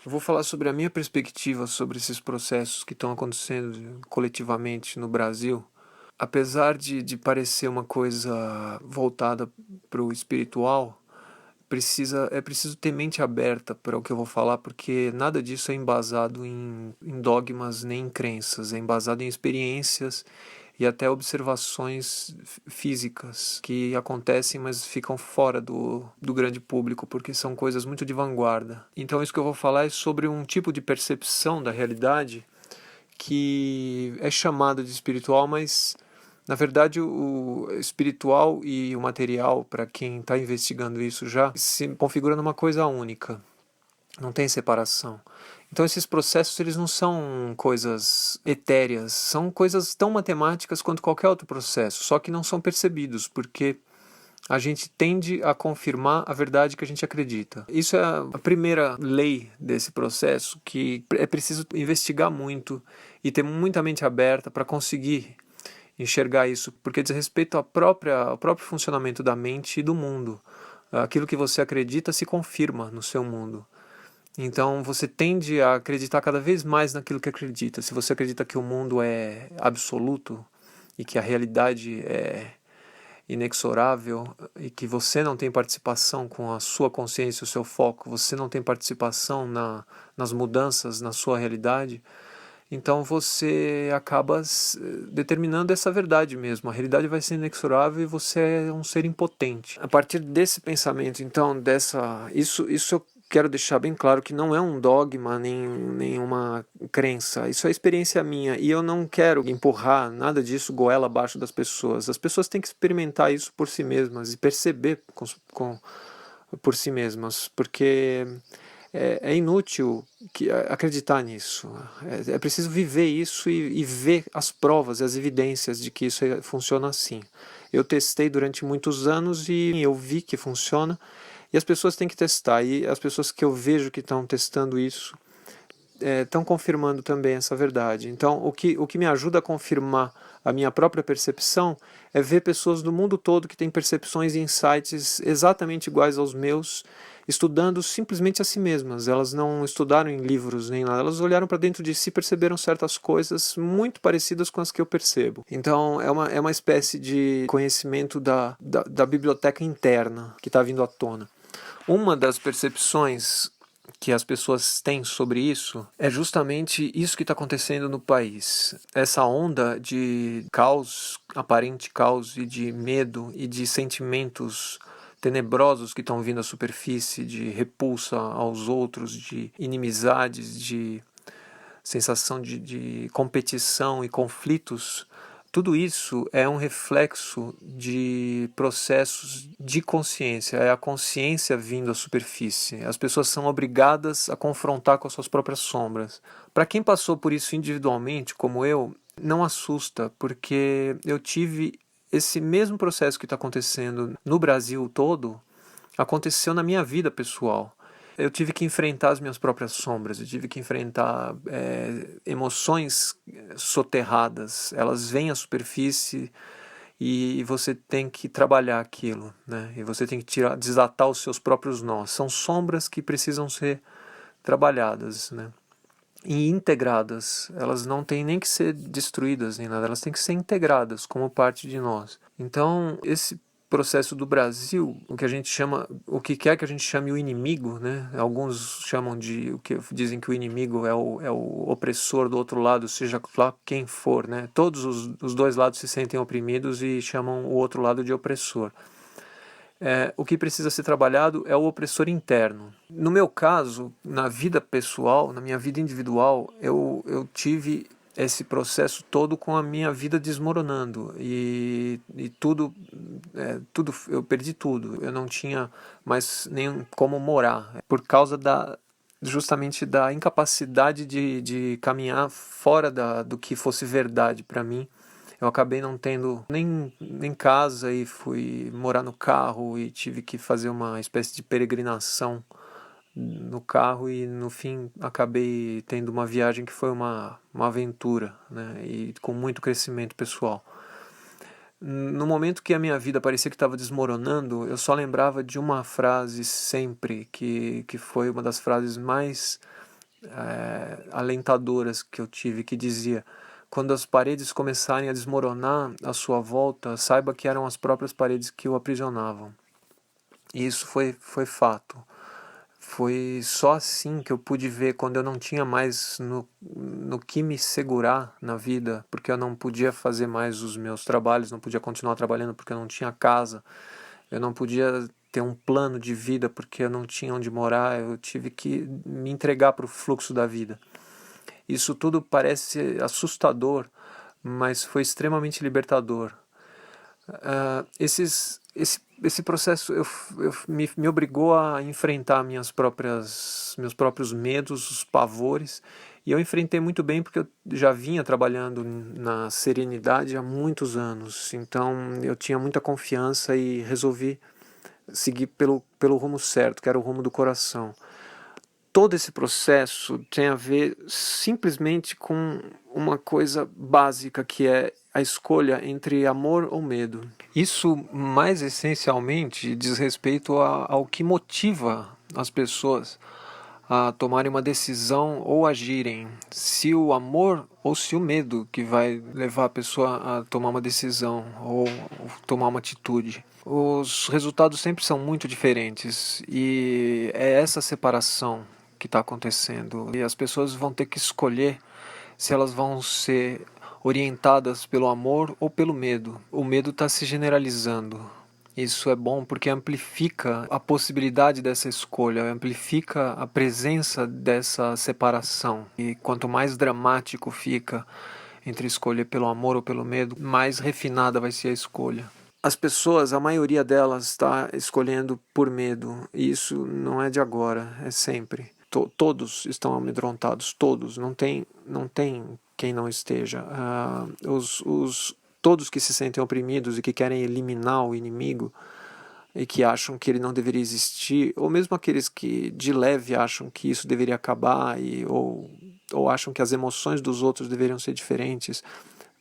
Eu vou falar sobre a minha perspectiva sobre esses processos que estão acontecendo coletivamente no Brasil. Apesar de parecer uma coisa voltada para o espiritual, é preciso ter mente aberta para o que eu vou falar, porque nada disso é embasado em dogmas nem em crenças, é embasado em experiências e até observações físicas que acontecem, mas ficam fora do grande público, porque são coisas muito de vanguarda. Então, isso que eu vou falar é sobre um tipo de percepção da realidade que é chamado de espiritual, mas na verdade o espiritual e o material, para quem está investigando isso já, se configura numa coisa única, não tem separação. Então esses processos eles não são coisas etéreas, são coisas tão matemáticas quanto qualquer outro processo, só que não são percebidos, porque a gente tende a confirmar a verdade que a gente acredita. Isso é a primeira lei desse processo, que é preciso investigar muito e ter muita mente aberta para conseguir enxergar isso, porque diz respeito ao próprio funcionamento da mente e do mundo. Aquilo que você acredita se confirma no seu mundo. Então você tende a acreditar cada vez mais naquilo que acredita. Se você acredita que o mundo é absoluto e que a realidade é inexorável e que você não tem participação com a sua consciência, o seu foco, você não tem participação nas mudanças na sua realidade, então você acaba determinando essa verdade mesmo. A realidade vai ser inexorável e você é um ser impotente. A partir desse pensamento, então, isso eu quero deixar bem claro que não é um dogma nem uma crença. Isso é experiência minha e eu não quero empurrar nada disso goela abaixo das pessoas. As pessoas têm que experimentar isso por si mesmas e perceber por si mesmas, porque é inútil acreditar nisso. É preciso viver isso e ver as provas, as evidências de que isso funciona assim. Eu testei durante muitos anos e eu vi que funciona, e as pessoas têm que testar. E as pessoas que eu vejo que estão testando isso estão confirmando também essa verdade. Então, o que me ajuda a confirmar a minha própria percepção é ver pessoas do mundo todo que têm percepções e insights exatamente iguais aos meus, estudando simplesmente a si mesmas. Elas não estudaram em livros nem nada, elas olharam para dentro de si e perceberam certas coisas muito parecidas com as que eu percebo. Então, é uma espécie de conhecimento da biblioteca interna que está vindo à tona. Uma das percepções que as pessoas têm sobre isso é justamente isso que está acontecendo no país. Essa onda de caos, aparente caos, e de medo e de sentimentos tenebrosos que estão vindo à superfície, de repulsa aos outros, de inimizades, de sensação de competição e conflitos. Tudo isso é um reflexo de processos de consciência, é a consciência vindo à superfície. As pessoas são obrigadas a confrontar com as suas próprias sombras. Para quem passou por isso individualmente, como eu, não assusta, porque eu tive esse mesmo processo que está acontecendo no Brasil todo, aconteceu na minha vida pessoal. Eu tive que enfrentar as minhas próprias sombras, eu tive que enfrentar emoções soterradas. Elas vêm à superfície e você tem que trabalhar aquilo, né? E você tem que desatar os seus próprios nós. São sombras que precisam ser trabalhadas, né? E integradas. Elas não têm nem que ser destruídas nem nada, elas têm que ser integradas como parte de nós. Então, esse processo do Brasil, o que a gente chama, o que quer que a gente chame o inimigo, né? Alguns chamam de, o que dizem que o inimigo é o opressor do outro lado, seja lá quem for, né? Todos os dois lados se sentem oprimidos e chamam o outro lado de opressor. O que precisa ser trabalhado é o opressor interno. No meu caso, na vida pessoal, na minha vida individual, eu tive esse processo todo com a minha vida desmoronando e tudo, eu perdi tudo. Eu não tinha mais nem como morar por causa justamente da incapacidade de caminhar fora do que fosse verdade para mim. Eu acabei não tendo nem casa e fui morar no carro e tive que fazer uma espécie de peregrinação no carro e no fim acabei tendo uma viagem que foi uma aventura, né? E com muito crescimento pessoal. No momento que a minha vida parecia que estava desmoronando, eu só lembrava de uma frase sempre, que foi uma das frases mais alentadoras que eu tive, que dizia: quando as paredes começarem a desmoronar à sua volta, saiba que eram as próprias paredes que o aprisionavam. E isso foi fato. Foi só assim que eu pude ver, quando eu não tinha mais no que me segurar na vida, porque eu não podia fazer mais os meus trabalhos, não podia continuar trabalhando porque eu não tinha casa, eu não podia ter um plano de vida porque eu não tinha onde morar, eu tive que me entregar para o fluxo da vida. Isso tudo parece assustador, mas foi extremamente libertador. Esse processo me obrigou a enfrentar meus próprios medos, os pavores, e eu enfrentei muito bem porque eu já vinha trabalhando na serenidade há muitos anos, então eu tinha muita confiança e resolvi seguir pelo rumo certo, que era o rumo do coração. Todo esse processo tem a ver simplesmente com uma coisa básica, que é a escolha entre amor ou medo. Isso, mais essencialmente, diz respeito ao que motiva as pessoas a tomarem uma decisão ou agirem. Se o amor ou se o medo que vai levar a pessoa a tomar uma decisão ou tomar uma atitude. Os resultados sempre são muito diferentes, e é essa separação que está acontecendo. E as pessoas vão ter que escolher se elas vão ser orientadas pelo amor ou pelo medo. O medo está se generalizando. Isso é bom porque amplifica a possibilidade dessa escolha, amplifica a presença dessa separação. E quanto mais dramático fica entre escolher pelo amor ou pelo medo, mais refinada vai ser a escolha. As pessoas, a maioria delas, está escolhendo por medo. E isso não é de agora, é sempre. Todos estão amedrontados, todos. Não tem quem não esteja. Todos que se sentem oprimidos e que querem eliminar o inimigo e que acham que ele não deveria existir, ou mesmo aqueles que de leve acham que isso deveria acabar, ou acham que as emoções dos outros deveriam ser diferentes,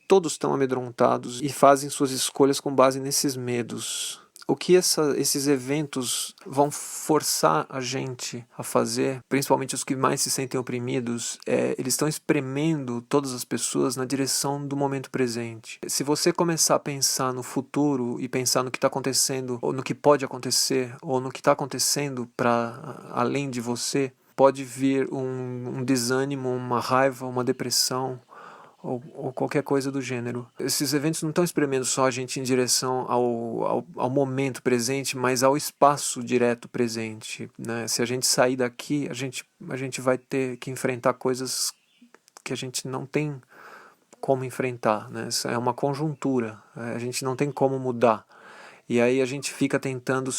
todos estão amedrontados e fazem suas escolhas com base nesses medos. O que esses eventos vão forçar a gente a fazer, principalmente os que mais se sentem oprimidos, eles estão espremendo todas as pessoas na direção do momento presente. Se você começar a pensar no futuro e pensar no que está acontecendo, ou no que pode acontecer, ou no que está acontecendo para além de você, pode vir um desânimo, uma raiva, uma depressão, ou qualquer coisa do gênero. Esses eventos não estão espremendo só a gente em direção ao momento presente, mas ao espaço direto presente, né? Se a gente sair daqui, a gente vai ter que enfrentar coisas que a gente não tem como enfrentar, né? Isso é uma conjuntura, a gente não tem como mudar. E aí a gente fica tentando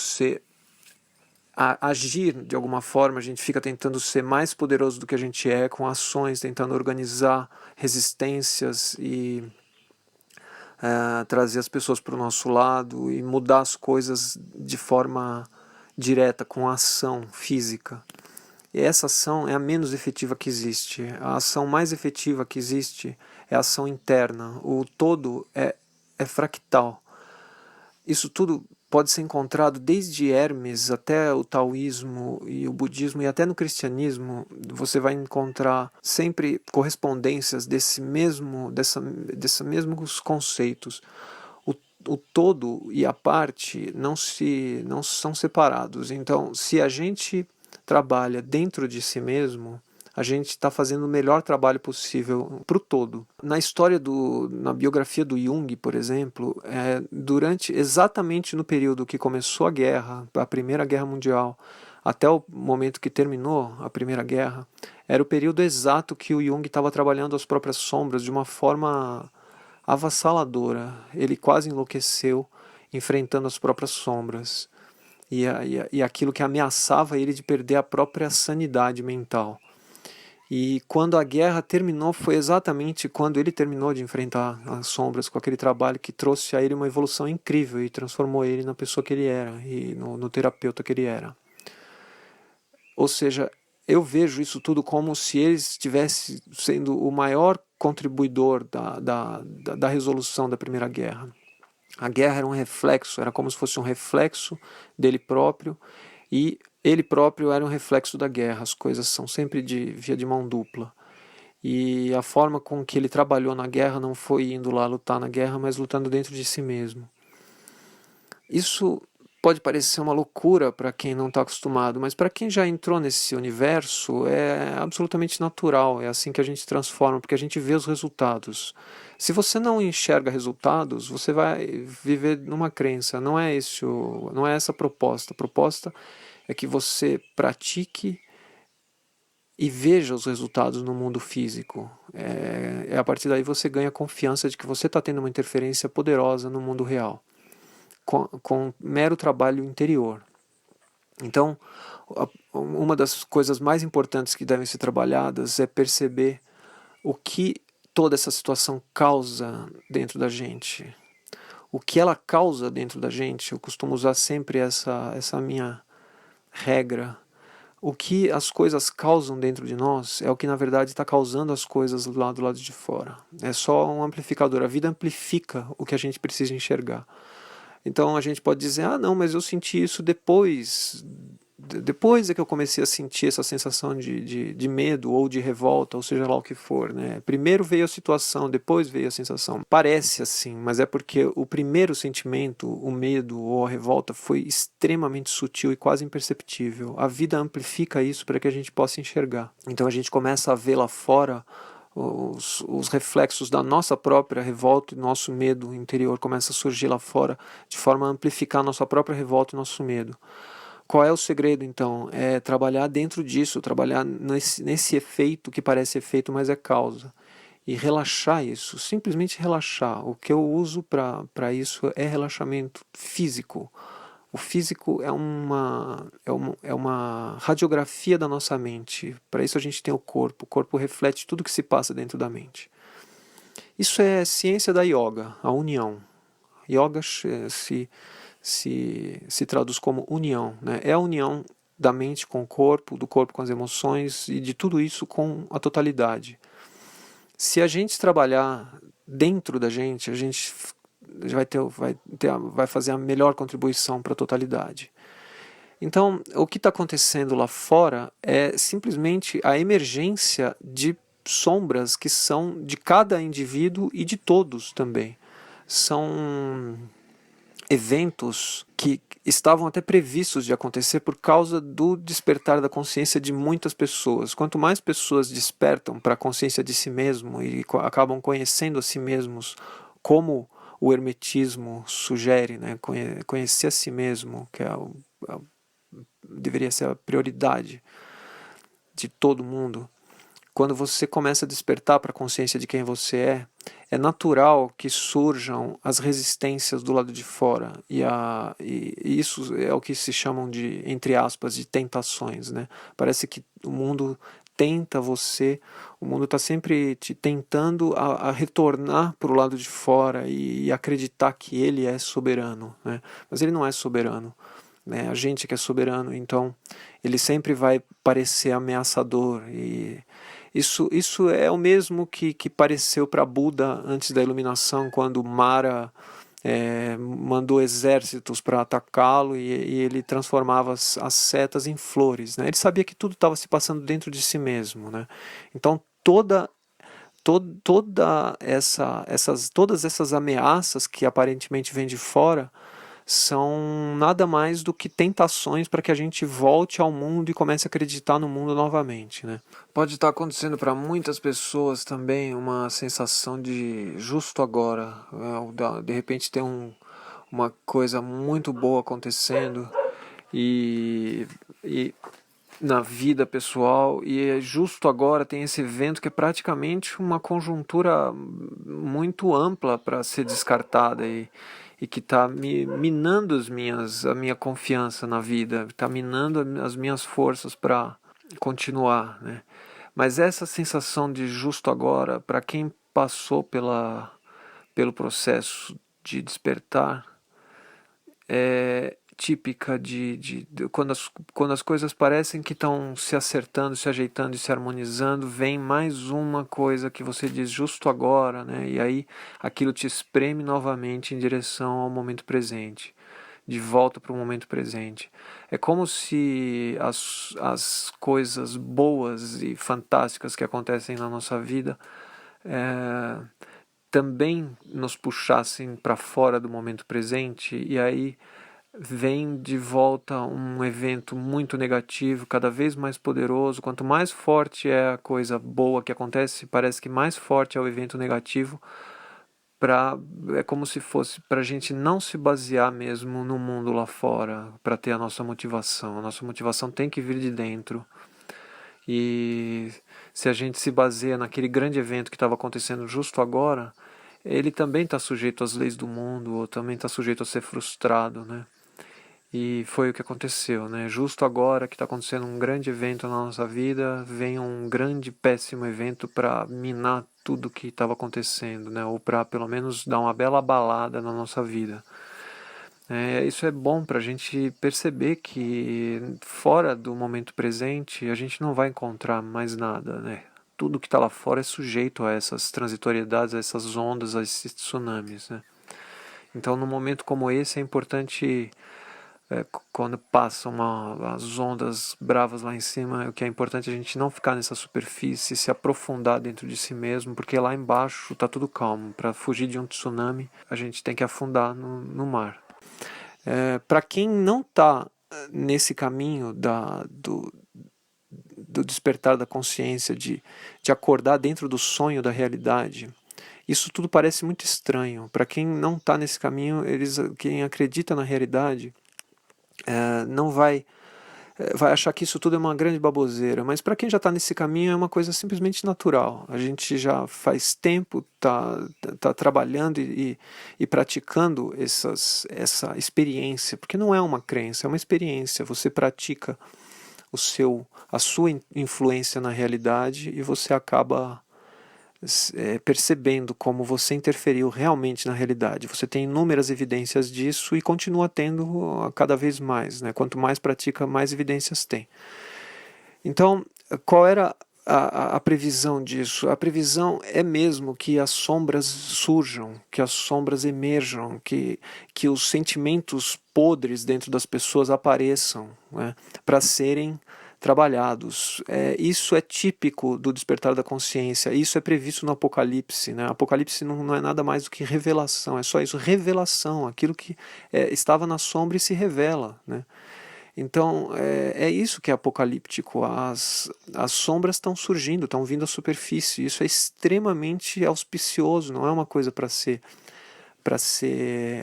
agir de alguma forma, a gente fica tentando ser mais poderoso do que a gente é, com ações, tentando organizar resistências e trazer as pessoas para o nosso lado e mudar as coisas de forma direta, com ação física. E essa ação é a menos efetiva que existe. A ação mais efetiva que existe é a ação interna. O todo é fractal. Isso tudo pode ser encontrado desde Hermes até o taoísmo e o budismo, e até no cristianismo você vai encontrar sempre correspondências desses mesmos conceitos. O todo e a parte não são separados. Então, se a gente trabalha dentro de si mesmo, a gente está fazendo o melhor trabalho possível para o todo. Na biografia do Jung, por exemplo, exatamente no período que começou a Primeira Guerra Mundial, até o momento que terminou a Primeira Guerra, era o período exato que o Jung estava trabalhando as próprias sombras de uma forma avassaladora. Ele quase enlouqueceu enfrentando as próprias sombras e aquilo que ameaçava ele de perder a própria sanidade mental. E quando a guerra terminou, foi exatamente quando ele terminou de enfrentar as sombras com aquele trabalho que trouxe a ele uma evolução incrível e transformou ele na pessoa que ele era e no terapeuta que ele era. Ou seja, eu vejo isso tudo como se ele estivesse sendo o maior contribuidor da resolução da Primeira Guerra. A guerra era um reflexo, era como se fosse um reflexo dele próprio, e ele próprio era um reflexo da guerra, as coisas são sempre via de mão dupla. E a forma com que ele trabalhou na guerra não foi indo lá lutar na guerra, mas lutando dentro de si mesmo. Isso pode parecer uma loucura para quem não está acostumado, mas para quem já entrou nesse universo é absolutamente natural, é assim que a gente transforma, porque a gente vê os resultados. Se você não enxerga resultados, você vai viver numa crença, não é essa a proposta. A proposta é que você pratique e veja os resultados no mundo físico. A partir daí você ganha confiança de que você está tendo uma interferência poderosa no mundo real, com mero trabalho interior. Então, uma das coisas mais importantes que devem ser trabalhadas é perceber o que toda essa situação causa dentro da gente. O que ela causa dentro da gente, eu costumo usar sempre essa minha regra. O que as coisas causam dentro de nós é o que na verdade está causando as coisas lá do lado de fora. É só um amplificador. A vida amplifica o que a gente precisa enxergar. Então a gente pode dizer, não, mas eu senti isso depois é que eu comecei a sentir essa sensação de medo ou de revolta, ou seja lá o que for, né? Primeiro veio a situação, depois veio a sensação. Parece assim, mas é porque o primeiro sentimento, o medo ou a revolta, foi extremamente sutil e quase imperceptível. A vida amplifica isso para que a gente possa enxergar. Então a gente começa a ver lá fora os reflexos da nossa própria revolta e nosso medo interior começa a surgir lá fora de forma a amplificar a nossa própria revolta e nosso medo. Qual é o segredo, então? É trabalhar dentro disso, trabalhar nesse efeito que parece efeito, mas é causa. E relaxar isso, simplesmente relaxar. O que eu uso para isso é relaxamento físico. O físico é uma radiografia da nossa mente. Para isso a gente tem o corpo reflete tudo que se passa dentro da mente. Isso é ciência da yoga, a união. Yoga se traduz como união, né? É a união da mente com o corpo, do corpo com as emoções e de tudo isso com a totalidade. Se a gente trabalhar dentro da gente, a gente vai fazer a melhor contribuição para a totalidade. Então, o que está acontecendo lá fora é simplesmente a emergência de sombras que são de cada indivíduo e de todos também. São eventos que estavam até previstos de acontecer por causa do despertar da consciência de muitas pessoas. Quanto mais pessoas despertam para a consciência de si mesmo e acabam conhecendo a si mesmos, como o hermetismo sugere, né? Conhecer a si mesmo, que deveria ser a prioridade de todo mundo. Quando você começa a despertar para a consciência de quem você é natural que surjam as resistências do lado de fora. E isso é o que se chamam de, entre aspas, de tentações, né? Parece que o mundo tenta você, o mundo está sempre te tentando a retornar para o lado de fora e acreditar que ele é soberano, né? Mas ele não é soberano. Né? A gente que é soberano, então ele sempre vai parecer ameaçador e isso é o mesmo que pareceu para Buda antes da iluminação, quando Mara mandou exércitos para atacá-lo e ele transformava as setas em flores, né? Ele sabia que tudo estava se passando dentro de si mesmo, né? Então todas essas ameaças que aparentemente vêm de fora são nada mais do que tentações para que a gente volte ao mundo e comece a acreditar no mundo novamente, né? Pode estar acontecendo para muitas pessoas também uma sensação de justo agora, de repente tem uma coisa muito boa acontecendo e na vida pessoal e justo agora tem esse evento que é praticamente uma conjuntura muito ampla para ser descartada e que está minando a minha confiança na vida, está minando as minhas forças para continuar, né? Mas essa sensação de justo agora, para quem passou pelo processo de despertar, é típica de quando as coisas parecem que estão se acertando, se ajeitando e se harmonizando, vem mais uma coisa que você diz justo agora, né? E aí aquilo te espreme novamente em direção ao momento presente. de volta para o momento presente. É como se as coisas boas e fantásticas que acontecem na nossa vida também nos puxassem para fora do momento presente, e aí vem de volta um evento muito negativo, cada vez mais poderoso. Quanto mais forte é a coisa boa que acontece, parece que mais forte é o evento negativo. É como se fosse para a gente não se basear mesmo no mundo lá fora para ter a nossa motivação. A nossa motivação tem que vir de dentro. E se a gente se baseia naquele grande evento que estava acontecendo justo agora, ele também está sujeito às leis do mundo, ou também está sujeito a ser frustrado, né? E foi o que aconteceu, né? Justo agora que está acontecendo um grande evento na nossa vida, vem um grande, péssimo evento para minar tudo que estava acontecendo, né? Ou para pelo menos dar uma bela abalada na nossa vida. Isso é bom para a gente perceber que fora do momento presente a gente não vai encontrar mais nada, né? Tudo que está lá fora é sujeito a essas transitoriedades, a essas ondas, a esses tsunamis, né? Então, num momento como esse, é importante, quando passam as ondas bravas lá em cima, o que é importante é a gente não ficar nessa superfície, se aprofundar dentro de si mesmo, porque lá embaixo está tudo calmo. Para fugir de um tsunami, a gente tem que afundar no mar. Para quem não está nesse caminho do despertar da consciência, de acordar dentro do sonho da realidade, isso tudo parece muito estranho. Para quem não está nesse caminho, quem acredita na realidade não vai achar que isso tudo é uma grande baboseira, mas para quem já está nesse caminho é uma coisa simplesmente natural. A gente já faz tempo tá trabalhando e praticando essa experiência, porque não é uma crença, é uma experiência. Você pratica a sua influência na realidade e você acaba percebendo como você interferiu realmente na realidade. Você tem inúmeras evidências disso e continua tendo cada vez mais, né? Quanto mais pratica, mais evidências tem. Então, qual era a previsão disso? A previsão é mesmo que as sombras surjam, que as sombras emerjam, que os sentimentos podres dentro das pessoas apareçam, né? Para serem trabalhados. Isso é típico do despertar da consciência, isso é previsto no Apocalipse, né? Apocalipse não é nada mais do que revelação, é só isso, revelação, aquilo que estava na sombra e se revela, né? Então é isso que é apocalíptico, as sombras estão surgindo, estão vindo à superfície, isso é extremamente auspicioso, não é uma coisa para ser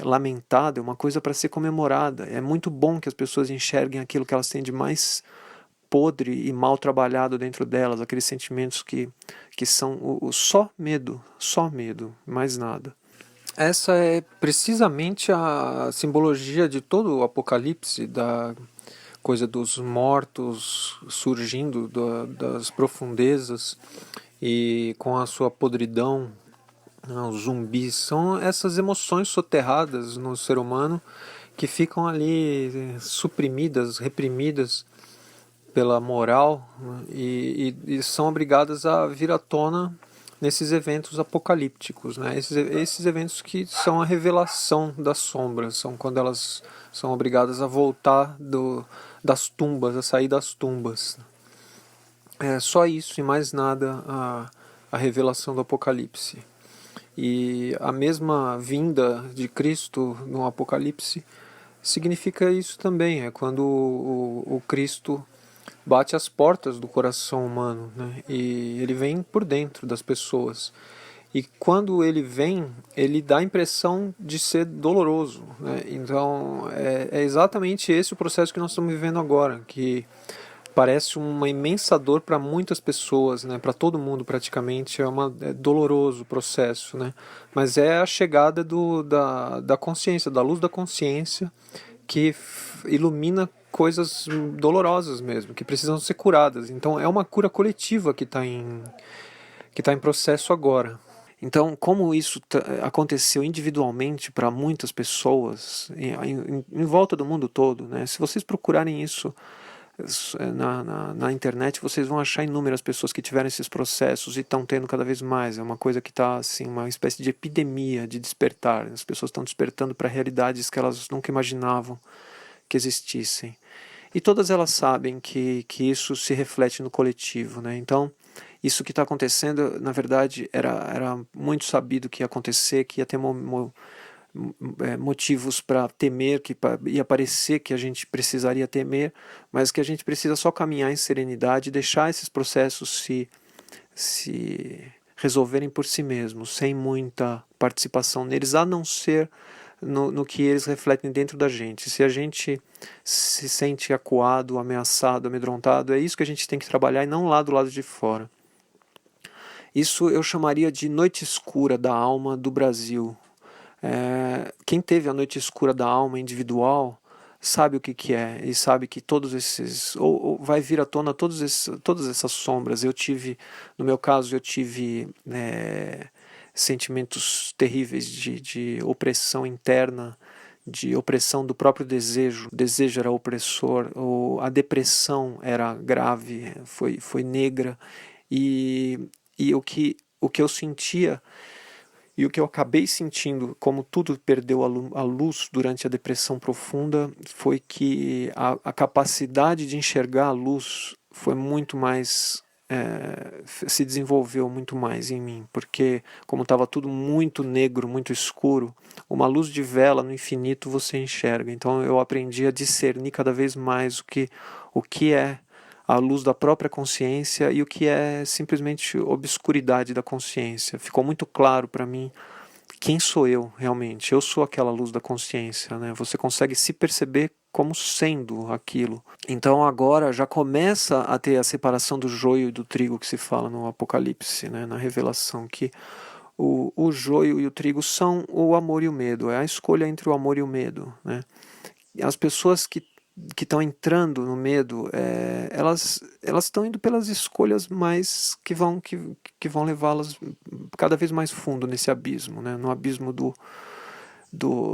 lamentada, é uma coisa para ser comemorada. É muito bom que as pessoas enxerguem aquilo que elas têm de mais podre e mal trabalhado dentro delas, aqueles sentimentos que são só medo, mais nada. Essa é precisamente a simbologia de todo o Apocalipse, da coisa dos mortos surgindo das profundezas e com a sua podridão, os zumbis. São essas emoções soterradas no ser humano que ficam ali suprimidas, reprimidas pela moral, né, e são obrigadas a vir à tona nesses eventos apocalípticos, né? Esses eventos que são a revelação das sombras, são quando elas são obrigadas a voltar das tumbas, a sair das tumbas. É só isso e mais nada a revelação do Apocalipse. E a mesma vinda de Cristo no Apocalipse significa isso também, é quando o Cristo bate às portas do coração humano, né? E ele vem por dentro das pessoas. E quando ele vem, ele dá a impressão de ser doloroso, né? Então é exatamente esse o processo que nós estamos vivendo agora, que parece uma imensa dor para muitas pessoas, né? Para todo mundo praticamente, é doloroso o processo, né? Mas é a chegada da consciência, da luz da consciência, que ilumina coisas dolorosas mesmo, que precisam ser curadas. Então é uma cura coletiva que está em processo agora. Então, como isso aconteceu individualmente para muitas pessoas em volta do mundo todo, né? Se vocês procurarem isso Na internet vocês vão achar inúmeras pessoas que tiveram esses processos e estão tendo cada vez mais. É uma coisa que está assim, uma espécie de epidemia de despertar. As pessoas estão despertando para realidades que elas nunca imaginavam que existissem. E todas elas sabem que isso se reflete no coletivo, né? Então, isso que está acontecendo, na verdade, era muito sabido que ia acontecer, que ia ter motivos para temer, que ia parecer que a gente precisaria temer, mas que a gente precisa só caminhar em serenidade e deixar esses processos se resolverem por si mesmos, sem muita participação neles, a não ser no que eles refletem dentro da gente. Se a gente se sente acuado, ameaçado, amedrontado, é isso que a gente tem que trabalhar e não lá do lado de fora. Isso eu chamaria de noite escura da alma do Brasil. Quem teve a noite escura da alma individual sabe o que é e sabe que todos esses ou vai vir à tona todas essas sombras. No meu caso, eu tive sentimentos terríveis de opressão interna, de opressão do próprio desejo. O desejo era opressor, a depressão era grave, foi negra, e o que eu sentia e o que eu acabei sentindo, como tudo perdeu a luz durante a depressão profunda, foi que a capacidade de enxergar a luz foi muito mais, se desenvolveu muito mais em mim, porque como estava tudo muito negro, muito escuro, uma luz de vela no infinito você enxerga. Então eu aprendi a discernir cada vez mais o que é a luz da própria consciência e o que é simplesmente obscuridade da consciência. Ficou muito claro para mim quem sou eu realmente. Eu sou aquela luz da consciência, né? Você consegue se perceber como sendo aquilo. Então agora já começa a ter a separação do joio e do trigo que se fala no Apocalipse, né? Na revelação, que o joio e o trigo são o amor e o medo. É a escolha entre o amor e o medo, né? As pessoas que estão entrando no medo, elas estão indo pelas escolhas mais que vão levá-las cada vez mais fundo nesse abismo, né? No abismo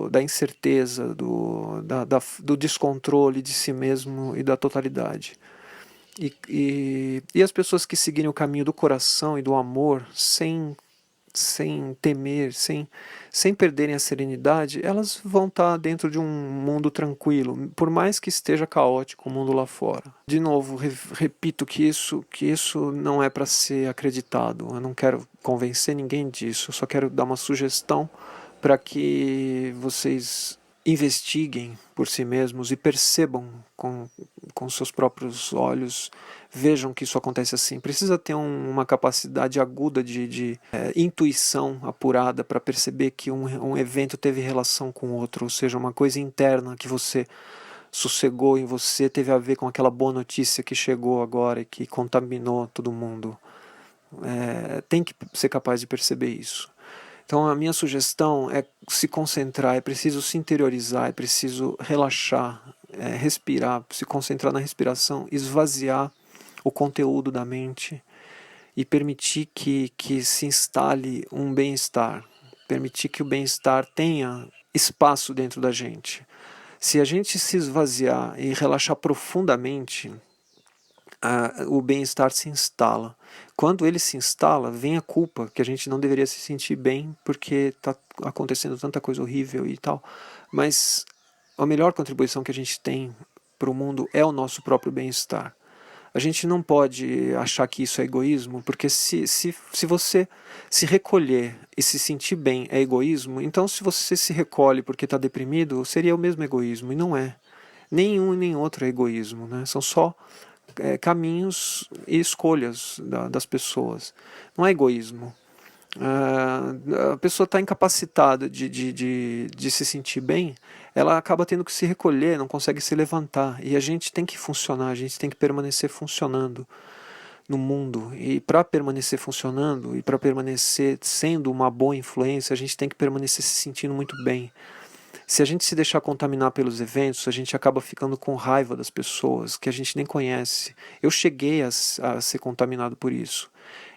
da incerteza, do descontrole de si mesmo e da totalidade. E as pessoas que seguirem o caminho do coração e do amor sem temer, sem perderem a serenidade, elas vão estar dentro de um mundo tranquilo, por mais que esteja caótico o mundo lá fora. De novo, repito que isso não é para ser acreditado. Eu não quero convencer ninguém disso, eu só quero dar uma sugestão para que vocês investiguem por si mesmos e percebam com seus próprios olhos, vejam que isso acontece assim. Precisa ter uma capacidade aguda de intuição apurada para perceber que um evento teve relação com o outro, ou seja, uma coisa interna que você sossegou em você teve a ver com aquela boa notícia que chegou agora e que contaminou todo mundo. Tem que ser capaz de perceber isso. Então a minha sugestão é se concentrar, é preciso se interiorizar, é preciso relaxar, respirar, se concentrar na respiração, esvaziar o conteúdo da mente e permitir que se instale um bem-estar, permitir que o bem-estar tenha espaço dentro da gente. Se a gente se esvaziar e relaxar profundamente, o bem-estar se instala. Quando ele se instala, vem a culpa, que a gente não deveria se sentir bem porque está acontecendo tanta coisa horrível e tal. Mas a melhor contribuição que a gente tem para o mundo é o nosso próprio bem-estar. A gente não pode achar que isso é egoísmo, porque se você se recolher e se sentir bem é egoísmo, então se você se recolhe porque está deprimido, seria o mesmo egoísmo, e não é. Nenhum e nem outro é egoísmo, né? São só caminhos e escolhas das pessoas. Não é egoísmo. A pessoa está incapacitada de se sentir bem, ela acaba tendo que se recolher, não consegue se levantar. E a gente tem que funcionar, a gente tem que permanecer funcionando no mundo. E para permanecer funcionando e para permanecer sendo uma boa influência, a gente tem que permanecer se sentindo muito bem. Se a gente se deixar contaminar pelos eventos, a gente acaba ficando com raiva das pessoas que a gente nem conhece. Eu cheguei a ser contaminado por isso.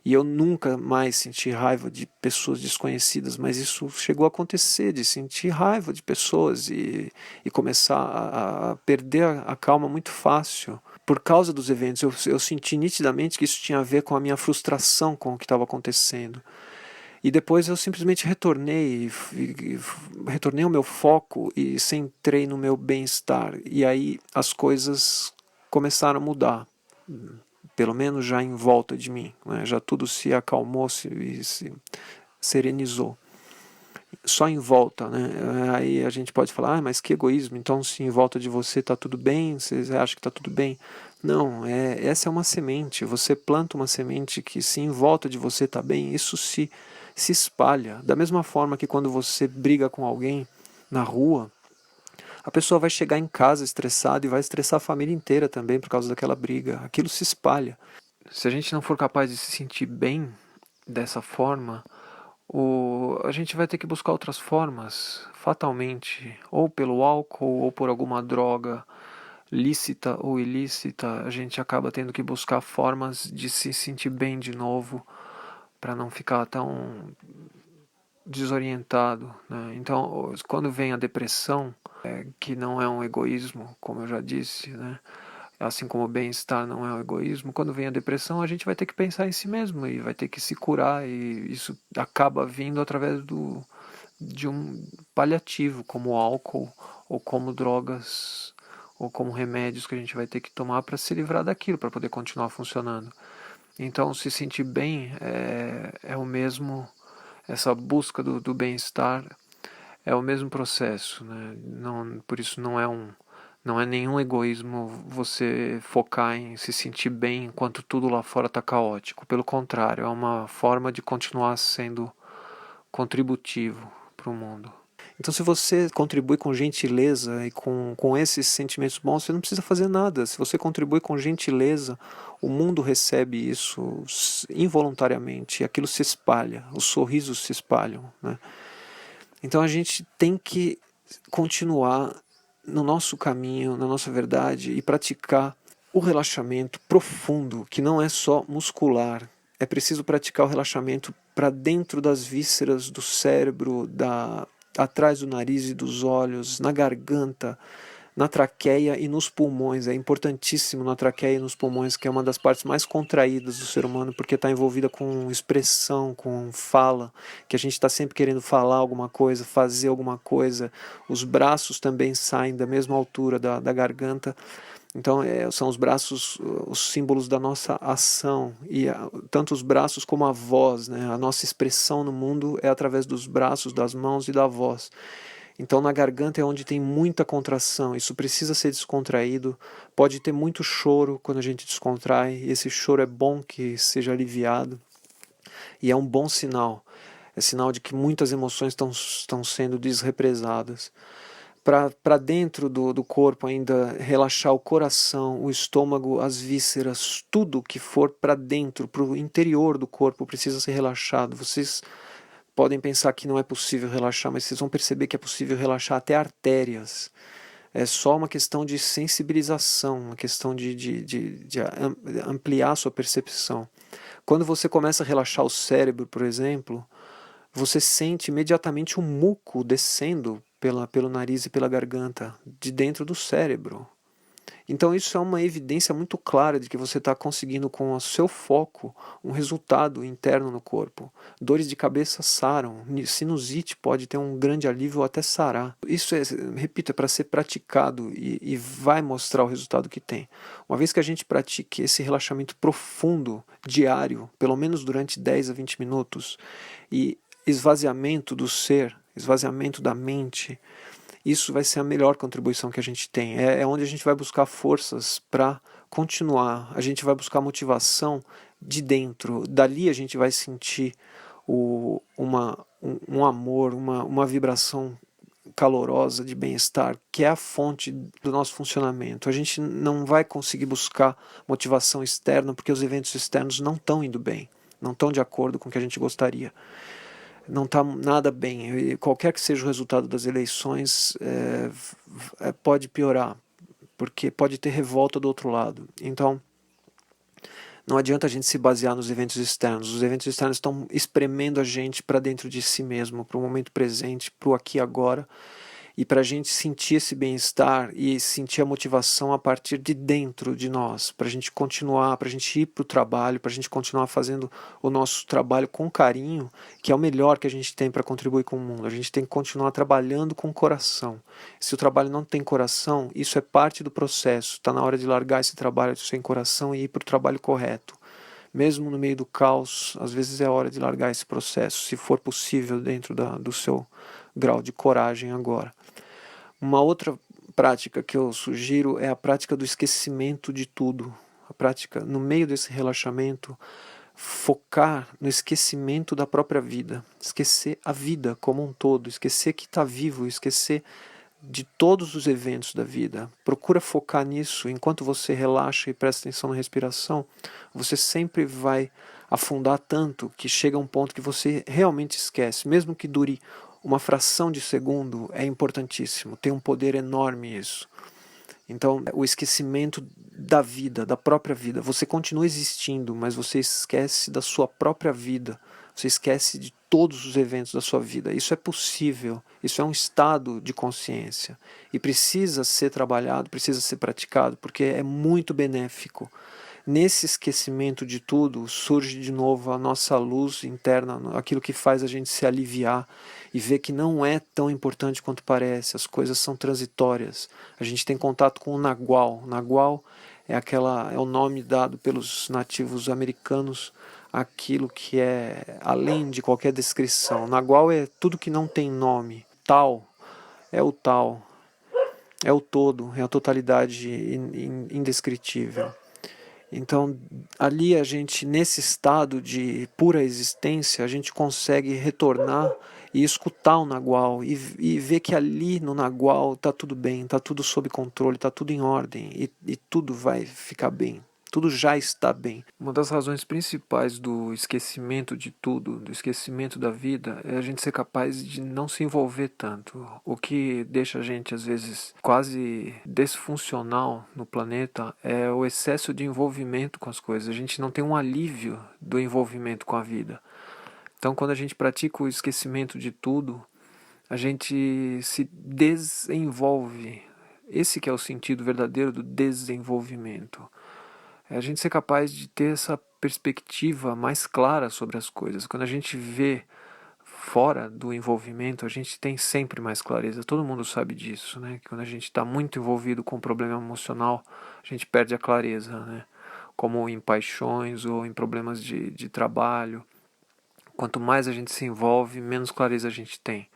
E eu nunca mais senti raiva de pessoas desconhecidas, mas isso chegou a acontecer, de sentir raiva de pessoas e começar a perder a calma muito fácil, por causa dos eventos, eu senti nitidamente que isso tinha a ver com a minha frustração com o que estava acontecendo. E depois eu simplesmente retornei o meu foco e centrei no meu bem-estar. E aí as coisas começaram a mudar, pelo menos já em volta de mim, né? Já tudo se acalmou e se serenizou. Só em volta, né? Aí a gente pode falar, mas que egoísmo, então se em volta de você está tudo bem, você acha que está tudo bem. Não, essa é uma semente, você planta uma semente que se em volta de você está bem, isso se espalha. Da mesma forma que quando você briga com alguém na rua, a pessoa vai chegar em casa estressada e vai estressar a família inteira também por causa daquela briga. Aquilo se espalha. Se a gente não for capaz de se sentir bem dessa forma, a gente vai ter que buscar outras formas, fatalmente, ou pelo álcool ou por alguma droga lícita ou ilícita. A gente acaba tendo que buscar formas de se sentir bem de novo para não ficar tão desorientado, né? Então, quando vem a depressão, que não é um egoísmo, como eu já disse, né? Assim como o bem-estar não é um egoísmo, quando vem a depressão a gente vai ter que pensar em si mesmo e vai ter que se curar, e isso acaba vindo através de um paliativo, como álcool ou como drogas ou como remédios que a gente vai ter que tomar para se livrar daquilo, para poder continuar funcionando. Então, se sentir bem é o mesmo, essa busca do bem-estar é o mesmo processo, né? Não, por isso não é nenhum egoísmo você focar em se sentir bem enquanto tudo lá fora está caótico. Pelo contrário, é uma forma de continuar sendo contributivo para o mundo. Então, se você contribui com gentileza e com esses sentimentos bons, você não precisa fazer nada. Se você contribui com gentileza, o mundo recebe isso involuntariamente, e aquilo se espalha, os sorrisos se espalham, né? Então, a gente tem que continuar no nosso caminho, na nossa verdade, e praticar o relaxamento profundo, que não é só muscular. É preciso praticar o relaxamento para dentro das vísceras do cérebro, atrás do nariz e dos olhos, na garganta, na traqueia e nos pulmões. É importantíssimo na traqueia e nos pulmões, que é uma das partes mais contraídas do ser humano, porque está envolvida com expressão, com fala, que a gente está sempre querendo falar alguma coisa, fazer alguma coisa. Os braços também saem da mesma altura da garganta. Então, são os braços os símbolos da nossa ação, e tanto os braços como a voz, né? A nossa expressão no mundo é através dos braços, das mãos e da voz. Então, na garganta é onde tem muita contração, isso precisa ser descontraído. Pode ter muito choro quando a gente descontrai, e esse choro é bom que seja aliviado, e é um bom sinal. É sinal de que muitas emoções estão sendo desrepresadas. Para dentro do corpo ainda, relaxar o coração, o estômago, as vísceras, tudo que for para dentro, para o interior do corpo precisa ser relaxado. Vocês podem pensar que não é possível relaxar, mas vocês vão perceber que é possível relaxar até artérias. É só uma questão de sensibilização, uma questão de ampliar a sua percepção. Quando você começa a relaxar o cérebro, por exemplo, você sente imediatamente o muco descendo pelo nariz e pela garganta, de dentro do cérebro. Então isso é uma evidência muito clara de que você está conseguindo, com o seu foco, um resultado interno no corpo. Dores de cabeça saram, sinusite pode ter um grande alívio ou até sarar. Isso repito, é para ser praticado e vai mostrar o resultado que tem. Uma vez que a gente pratique esse relaxamento profundo, diário, pelo menos durante 10 a 20 minutos, e esvaziamento do ser, esvaziamento da mente, isso vai ser a melhor contribuição que a gente tem. É onde a gente vai buscar forças para continuar. A gente vai buscar motivação de dentro. Dali a gente vai sentir um amor, uma vibração calorosa de bem-estar, que é a fonte do nosso funcionamento. A gente não vai conseguir buscar motivação externa porque os eventos externos não estão indo bem, não estão de acordo com o que a gente gostaria. Não está nada bem. E qualquer que seja o resultado das eleições, pode piorar, porque pode ter revolta do outro lado. Então, não adianta a gente se basear nos eventos externos. Os eventos externos estão espremendo a gente para dentro de si mesmo, para o momento presente, para o aqui e agora. E para a gente sentir esse bem-estar e sentir a motivação a partir de dentro de nós, para a gente continuar, para a gente ir para o trabalho, para a gente continuar fazendo o nosso trabalho com carinho, que é o melhor que a gente tem para contribuir com o mundo. A gente tem que continuar trabalhando com o coração. Se o trabalho não tem coração, isso é parte do processo. Está na hora de largar esse trabalho sem coração e ir para o trabalho correto. Mesmo no meio do caos, às vezes é hora de largar esse processo, se for possível, dentro do seu grau de coragem agora. Uma outra prática que eu sugiro é a prática do esquecimento de tudo. A prática, no meio desse relaxamento, focar no esquecimento da própria vida. Esquecer a vida como um todo, esquecer que está vivo, esquecer de todos os eventos da vida. Procura focar nisso. Enquanto você relaxa e presta atenção na respiração, você sempre vai afundar tanto que chega a um ponto que você realmente esquece. Mesmo que dure uma fração de segundo, é importantíssimo. Tem um poder enorme isso. Então, o esquecimento da vida, da própria vida. Você continua existindo, mas você esquece da sua própria vida. Você esquece de todos os eventos da sua vida. Isso é possível, isso é um estado de consciência. E precisa ser trabalhado, precisa ser praticado, porque é muito benéfico. Nesse esquecimento de tudo, surge de novo a nossa luz interna, aquilo que faz a gente se aliviar e ver que não é tão importante quanto parece, as coisas são transitórias. A gente tem contato com o Nagual. Nagual é o nome dado pelos nativos americanos aquilo que é além de qualquer descrição. Nagual é tudo que não tem nome. Tal é o tal, é o todo, é a totalidade indescritível. Então, ali a gente, nesse estado de pura existência, a gente consegue retornar e escutar o Nagual e ver que ali no Nagual está tudo bem, está tudo sob controle, está tudo em ordem e tudo vai ficar bem. Tudo já está bem. Uma das razões principais do esquecimento de tudo, do esquecimento da vida, é a gente ser capaz de não se envolver tanto. O que deixa a gente, às vezes, quase disfuncional no planeta é o excesso de envolvimento com as coisas. A gente não tem um alívio do envolvimento com a vida. Então, quando a gente pratica o esquecimento de tudo, a gente se desenvolve. Esse que é o sentido verdadeiro do desenvolvimento. É a gente ser capaz de ter essa perspectiva mais clara sobre as coisas. Quando a gente vê fora do envolvimento, a gente tem sempre mais clareza. Todo mundo sabe disso, né? Que quando a gente está muito envolvido com um problema emocional, a gente perde a clareza, né? Como em paixões ou em problemas de trabalho. Quanto mais a gente se envolve, menos clareza a gente tem.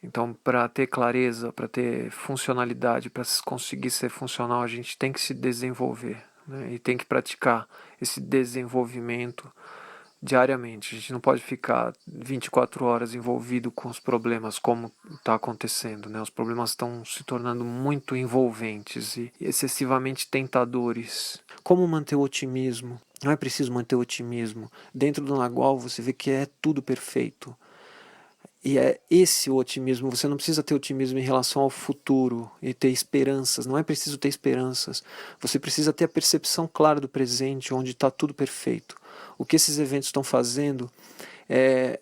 Então, para ter clareza, para ter funcionalidade, para conseguir ser funcional, a gente tem que se desenvolver, né? E tem que praticar esse desenvolvimento diariamente. A gente não pode ficar 24 horas envolvido com os problemas como está acontecendo, né? Os problemas estão se tornando muito envolventes e excessivamente tentadores. Como manter o otimismo? Não é preciso manter o otimismo. Dentro do Nagual você vê que é tudo perfeito. E é esse o otimismo. Você não precisa ter otimismo em relação ao futuro e ter esperanças. Não é preciso ter esperanças. Você precisa ter a percepção clara do presente, onde está tudo perfeito. O que esses eventos estão fazendo é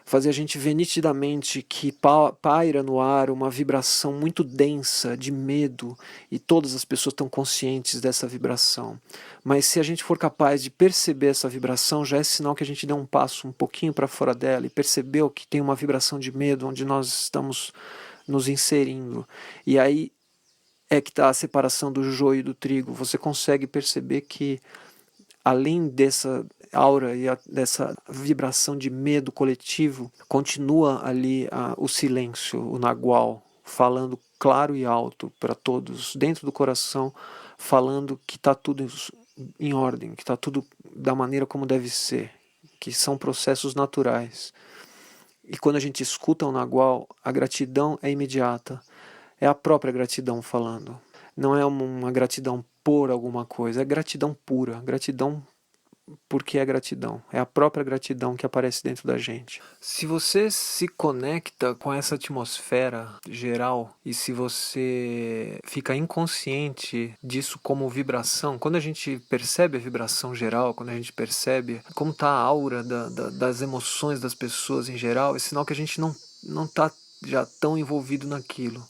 fazer a gente ver nitidamente que paira no ar uma vibração muito densa de medo e todas as pessoas estão conscientes dessa vibração. Mas se a gente for capaz de perceber essa vibração, já é sinal que a gente deu um passo um pouquinho para fora dela e percebeu que tem uma vibração de medo onde nós estamos nos inserindo. E aí é que está a separação do joio e do trigo. Você consegue perceber que além dessa aura e dessa vibração de medo coletivo, continua ali o silêncio, o Nagual, falando claro e alto para todos, dentro do coração, falando que está tudo em ordem, que está tudo da maneira como deve ser, que são processos naturais. E quando a gente escuta o Nagual, a gratidão é imediata, é a própria gratidão falando. Não é uma gratidão por alguma coisa, é gratidão pura, gratidão porque é gratidão, é a própria gratidão que aparece dentro da gente. Se você se conecta com essa atmosfera geral e se você fica inconsciente disso como vibração, quando a gente percebe a vibração geral, quando a gente percebe como está a aura das emoções das pessoas em geral, é sinal que a gente não está já tão envolvido naquilo.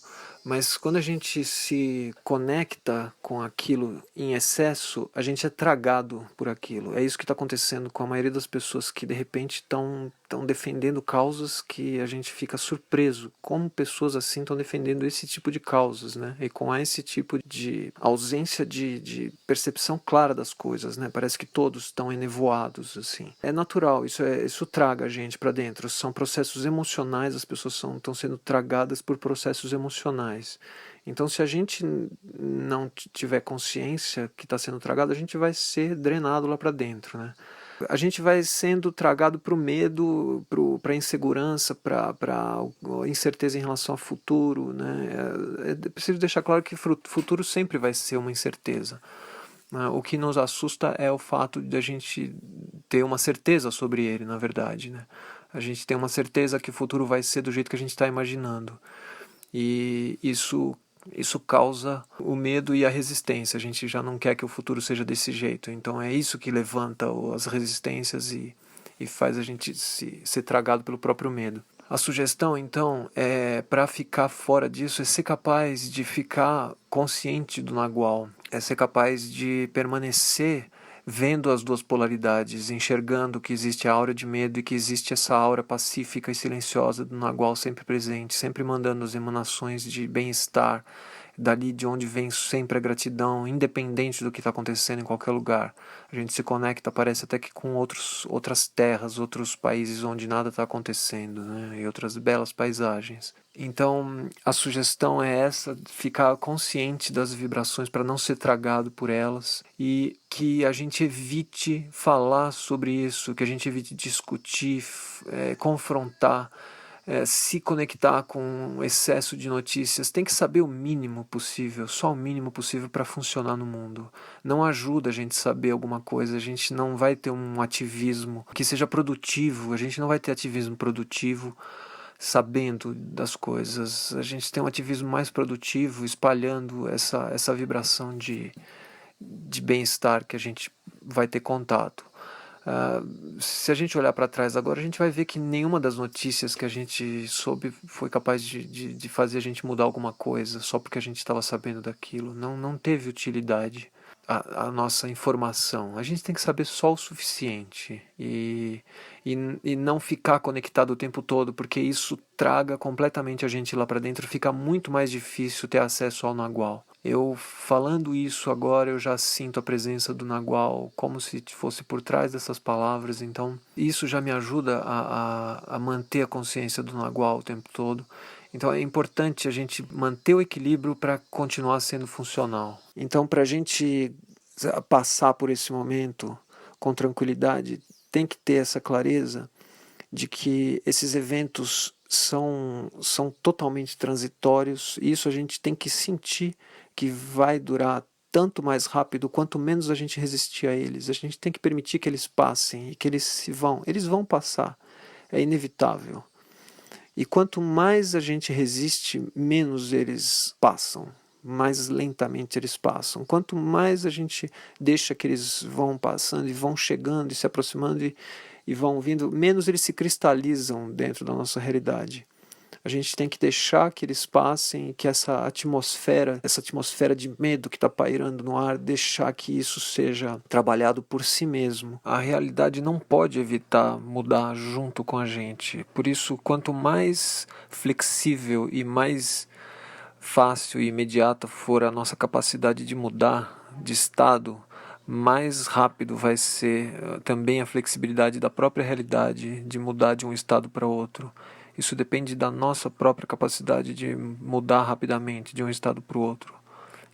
Mas quando a gente se conecta com aquilo em excesso, a gente é tragado por aquilo. É isso que está acontecendo com a maioria das pessoas que de repente estão defendendo causas que a gente fica surpreso. Como pessoas assim estão defendendo esse tipo de causas, né? E com esse tipo de ausência de percepção clara das coisas, né? Parece que todos estão enevoados, assim. É natural, isso traga a gente para dentro. São processos emocionais, as pessoas estão sendo tragadas por processos emocionais. Então, se a gente não tiver consciência que está sendo tragado, a gente vai ser drenado lá para dentro, né? A gente vai sendo tragado para o medo, para a insegurança, para a incerteza em relação ao futuro, né? É preciso deixar claro que o futuro sempre vai ser uma incerteza. O que nos assusta é o fato de a gente ter uma certeza sobre ele, na verdade, né? A gente tem uma certeza que o futuro vai ser do jeito que a gente está imaginando. E isso causa o medo e a resistência. A gente já não quer que o futuro seja desse jeito. Então é isso que levanta as resistências e faz a gente ser tragado pelo próprio medo. A sugestão, então, para ficar fora disso, é ser capaz de ficar consciente do Nagual, é ser capaz de permanecer vendo as duas polaridades, enxergando que existe a aura de medo e que existe essa aura pacífica e silenciosa do Nagual sempre presente, sempre mandando as emanações de bem-estar, dali de onde vem sempre a gratidão, independente do que está acontecendo em qualquer lugar. A gente se conecta, parece até que com outras terras, outros países onde nada está acontecendo, né? E outras belas paisagens. Então, a sugestão é essa, ficar consciente das vibrações para não ser tragado por elas e que a gente evite falar sobre isso, que a gente evite discutir, confrontar, se conectar com excesso de notícias. Tem que saber o mínimo possível, só o mínimo possível para funcionar no mundo. Não ajuda a gente saber alguma coisa, a gente não vai ter um ativismo que seja produtivo, a gente não vai ter ativismo produtivo sabendo das coisas. A gente tem um ativismo mais produtivo, espalhando essa vibração de bem-estar que a gente vai ter contato. Se a gente olhar para trás agora, a gente vai ver que nenhuma das notícias que a gente soube foi capaz de fazer a gente mudar alguma coisa só porque a gente estava sabendo daquilo. Não teve utilidade a nossa informação. A gente tem que saber só o suficiente e não ficar conectado o tempo todo, porque isso traga completamente a gente lá para dentro. Fica muito mais difícil ter acesso ao Nagual. Eu falando isso agora, eu já sinto a presença do Nagual como se fosse por trás dessas palavras. Então isso já me ajuda a manter a consciência do Nagual o tempo todo. Então é importante a gente manter o equilíbrio para continuar sendo funcional. Então, para a gente passar por esse momento com tranquilidade, tem que ter essa clareza de que esses eventos são totalmente transitórios, e isso a gente tem que sentir que vai durar tanto mais rápido quanto menos a gente resistir a eles. A gente tem que permitir que eles passem e que eles vão passar, é inevitável. E quanto mais a gente resiste, menos eles passam, mais lentamente eles passam. Quanto mais a gente deixa que eles vão passando e vão chegando e se aproximando e vão vindo, menos eles se cristalizam dentro da nossa realidade. A gente tem que deixar que eles passem, que essa atmosfera de medo que está pairando no ar, deixar que isso seja trabalhado por si mesmo. A realidade não pode evitar mudar junto com a gente. Por isso, quanto mais flexível e mais fácil e imediata for a nossa capacidade de mudar de estado, mais rápido vai ser também a flexibilidade da própria realidade de mudar de um estado para outro. Isso depende da nossa própria capacidade de mudar rapidamente de um estado para o outro.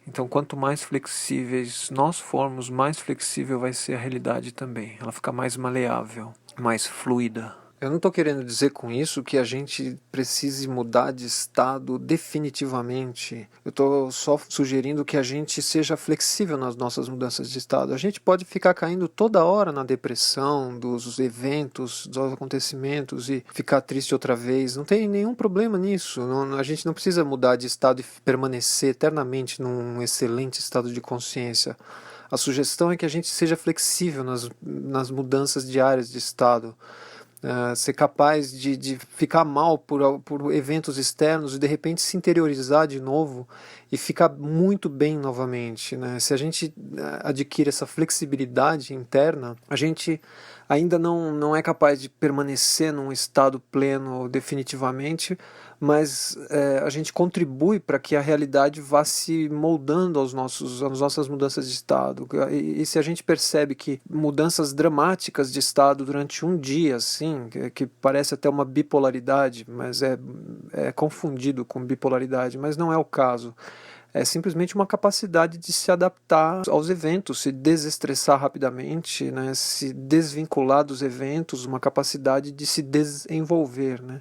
Então, quanto mais flexíveis nós formos, mais flexível vai ser a realidade também. Ela fica mais maleável, mais fluida. Eu não estou querendo dizer com isso que a gente precise mudar de estado definitivamente. Eu estou só sugerindo que a gente seja flexível nas nossas mudanças de estado. A gente pode ficar caindo toda hora na depressão dos eventos, dos acontecimentos e ficar triste outra vez. Não tem nenhum problema nisso. A gente não precisa mudar de estado e permanecer eternamente num excelente estado de consciência. A sugestão é que a gente seja flexível nas mudanças diárias de estado. ser capaz de ficar mal por eventos externos e de repente se interiorizar de novo e ficar muito bem novamente, né? Se a gente adquire essa flexibilidade interna, a gente ainda não é capaz de permanecer num estado pleno definitivamente, mas a gente contribui para que a realidade vá se moldando às nossas mudanças de estado. E se a gente percebe que mudanças dramáticas de estado durante um dia, assim, que parece até uma bipolaridade, mas é confundido com bipolaridade, mas não é o caso. É simplesmente uma capacidade de se adaptar aos eventos, se desestressar rapidamente, né, se desvincular dos eventos, uma capacidade de se desenvolver, né?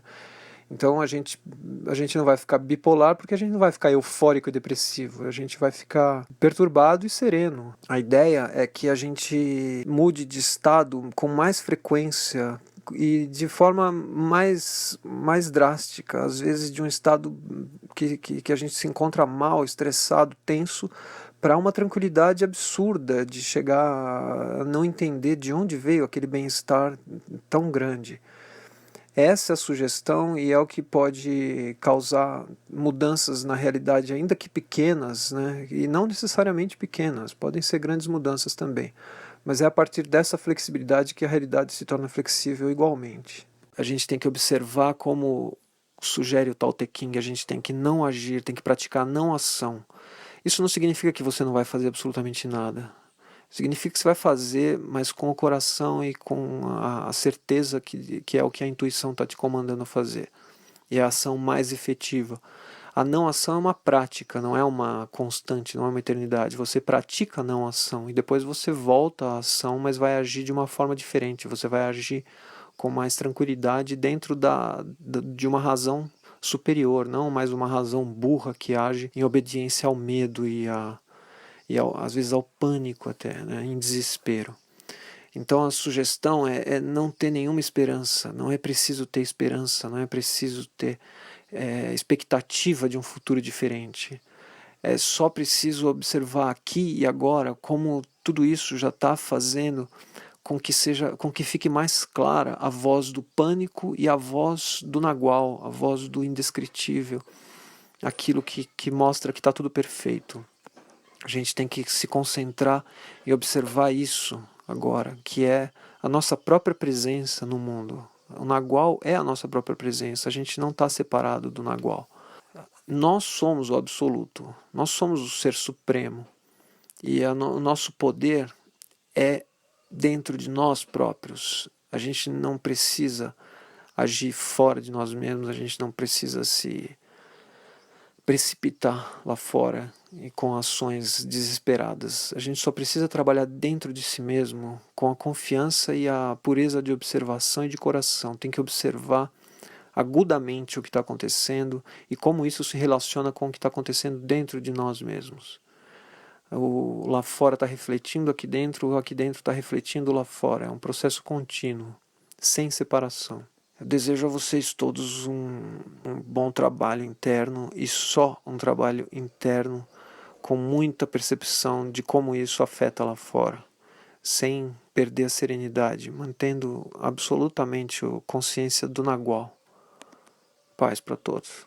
Então a gente não vai ficar bipolar porque a gente não vai ficar eufórico e depressivo, a gente vai ficar perturbado e sereno. A ideia é que a gente mude de estado com mais frequência e de forma mais drástica, às vezes de um estado que a gente se encontra mal, estressado, tenso, para uma tranquilidade absurda de chegar a não entender de onde veio aquele bem-estar tão grande. Essa é a sugestão e é o que pode causar mudanças na realidade, ainda que pequenas, né? E não necessariamente pequenas, podem ser grandes mudanças também. Mas é a partir dessa flexibilidade que a realidade se torna flexível igualmente. A gente tem que observar como sugere o Tao Te Ching, a gente tem que não agir, tem que praticar não ação. Isso não significa que você não vai fazer absolutamente nada. Significa que você vai fazer, mas com o coração e com a certeza que é o que a intuição está te comandando a fazer. E é a ação mais efetiva. A não ação é uma prática, não é uma constante, não é uma eternidade. Você pratica a não ação e depois você volta à ação, mas vai agir de uma forma diferente. Você vai agir com mais tranquilidade dentro de uma razão superior, não mais uma razão burra que age em obediência ao medo e às vezes ao pânico até, né, em desespero. Então a sugestão é não ter nenhuma esperança, não é preciso ter esperança, não é preciso ter expectativa de um futuro diferente. É só preciso observar aqui e agora como tudo isso já está fazendo com que fique mais clara a voz do pânico e a voz do nagual, a voz do indescritível, aquilo que mostra que está tudo perfeito. A gente tem que se concentrar e observar isso agora, que é a nossa própria presença no mundo. O Nagual é a nossa própria presença, a gente não está separado do Nagual. Nós somos o absoluto, nós somos o ser supremo e o nosso poder é dentro de nós próprios. A gente não precisa agir fora de nós mesmos, a gente não precisa se precipitar lá fora e com ações desesperadas. A gente só precisa trabalhar dentro de si mesmo com a confiança e a pureza de observação e de coração. Tem que observar agudamente o que está acontecendo e como isso se relaciona com o que está acontecendo dentro de nós mesmos. O lá fora está refletindo aqui dentro, o aqui dentro está refletindo lá fora. É um processo contínuo, sem separação. Eu desejo a vocês todos um bom trabalho interno e só um trabalho interno com muita percepção de como isso afeta lá fora, sem perder a serenidade, mantendo absolutamente a consciência do Nagual. Paz para todos.